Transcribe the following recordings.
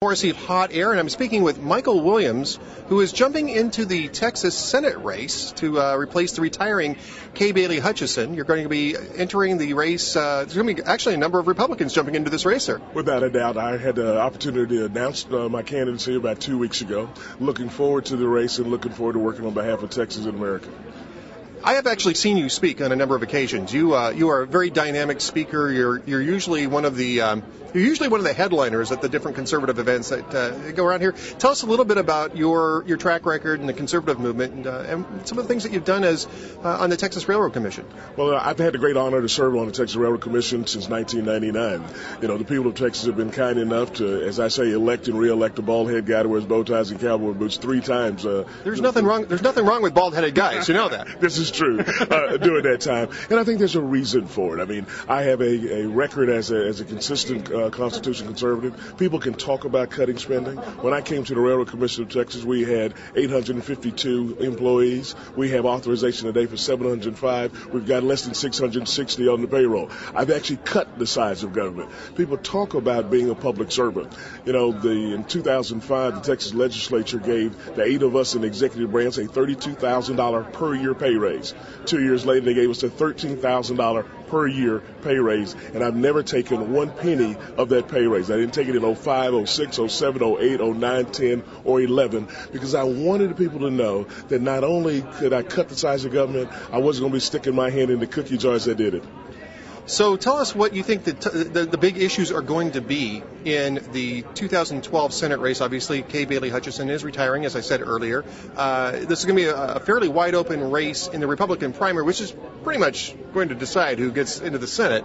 Receive hot air, and I'm speaking with Michael Williams, who is jumping into the Texas Senate race to replace the retiring Kay Bailey Hutchison. You're going to be entering the race. There's going to be actually a number of Republicans jumping into this race, sir. Without a doubt. I had the opportunity to announce my candidacy about 2 weeks ago. Looking forward to the race and looking forward to working on behalf of Texas and America. I have actually seen you speak on a number of occasions. You are a very dynamic speaker. You're usually one of the headliners at the different conservative events that go around here. Tell us a little bit about your track record in the conservative movement and some of the things that you've done as on the Texas Railroad Commission. Well, I've had the great honor to serve on the Texas Railroad Commission since 1999. You know, the people of Texas have been kind enough to, as I say, elect and re-elect a bald-headed guy who wears bow ties and cowboy boots 3 times. There's nothing wrong with bald-headed guys. You know that. This is true. During that time, and I think there's a reason for it. I mean, I have a record as a consistent Constitution conservative. People can talk about cutting spending. When I came to the Railroad Commission of Texas, we had 852 employees. We have authorization today for 705. We've got less than 660 on the payroll. I've actually cut the size of government. People talk about being a public servant. You know, in 2005, the Texas legislature gave the 8 of us in the executive branch a $32,000 per year pay raise. 2 years later, they gave us a $13,000 per year pay raise, and I've never taken 1 penny of that pay raise. I didn't take it in 05, 06, 07, 08, 09, 10, or 11, because I wanted the people to know that not only could I cut the size of government, I wasn't going to be sticking my hand in the cookie jars that did it. So tell us what you think the big issues are going to be in the 2012 Senate race. Obviously, Kay Bailey Hutchison is retiring, as I said earlier. This is going to be a fairly wide-open race in the Republican primary, which is pretty much going to decide who gets into the Senate.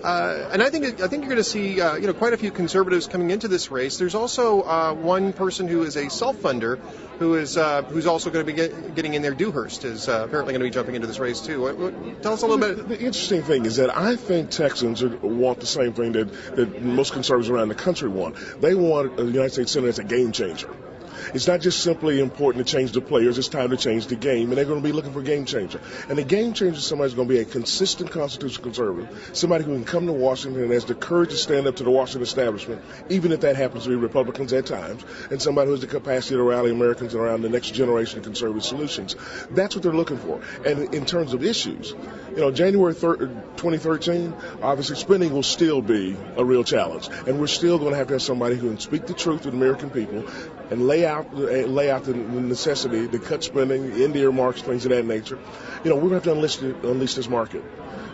And I think you're going to see quite a few conservatives coming into this race. There's also one person who is a self-funder who's also going to be getting in there. Dewhurst is apparently going to be jumping into this race too. Tell us a little bit. The interesting thing is that I think Texans want the same thing that most conservatives around the country want. They want the United States Senate as a game changer. It's not just simply important to change the players, it's time to change the game, and they're going to be looking for a game changer. And the game changer is somebody who's going to be a consistent constitutional conservative, somebody who can come to Washington and has the courage to stand up to the Washington establishment, even if that happens to be Republicans at times, and somebody who has the capacity to rally Americans around the next generation of conservative solutions. That's what they're looking for. And in terms of issues, January 2013, obviously spending will still be a real challenge, and we're still going to have somebody who can speak the truth to the American people and lay out the necessity to cut spending, end earmarks, things of that nature. We're going to have to unleash this market.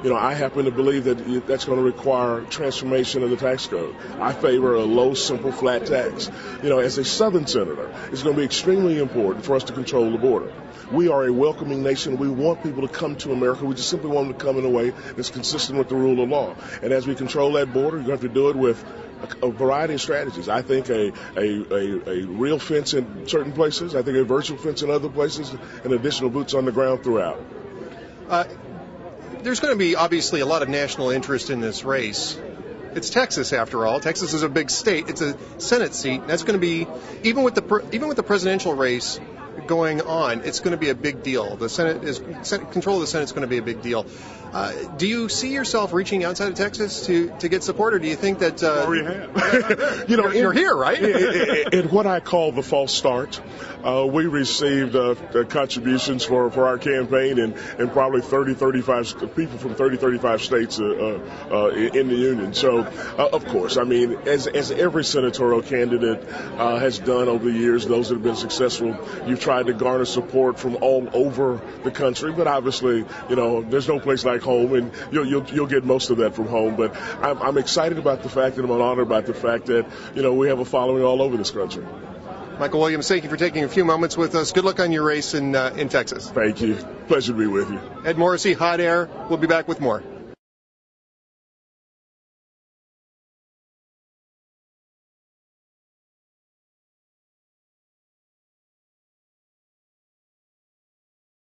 I happen to believe that that's going to require transformation of the tax code. I favor a low, simple, flat tax. As a Southern senator, it's going to be extremely important for us to control the border. We are a welcoming nation. We want people to come to America. We just simply want them to come in a way that's consistent with the rule of law. And as we control that border, you have to do it with a variety of strategies. I think a real fence in certain places. I think a virtual fence in other places, and additional boots on the ground throughout. There's going to be obviously a lot of national interest in this race. It's Texas, after all. Texas is a big state. It's a Senate seat. That's going to be even with the presidential race going on, it's going to be a big deal. Control of the Senate is going to be a big deal. Do you see yourself reaching outside of Texas to get support, or do you think that already have? You're here, right? In what I call the false start, we received contributions for our campaign, and probably 35 people from 35 states in the union. So, of course, I mean, as every senatorial candidate has done over the years, those that have been successful, you've tried to garner support from all over the country. But obviously, there's no place like home, and you'll get most of that from home. But I'm excited about the fact, and I'm honored about the fact that we have a following all over this country. Michael Williams, thank you for taking a few moments with us. Good luck on your race in Texas. Thank you. Pleasure to be with you. Ed Morrissey, Hot Air. We'll be back with more.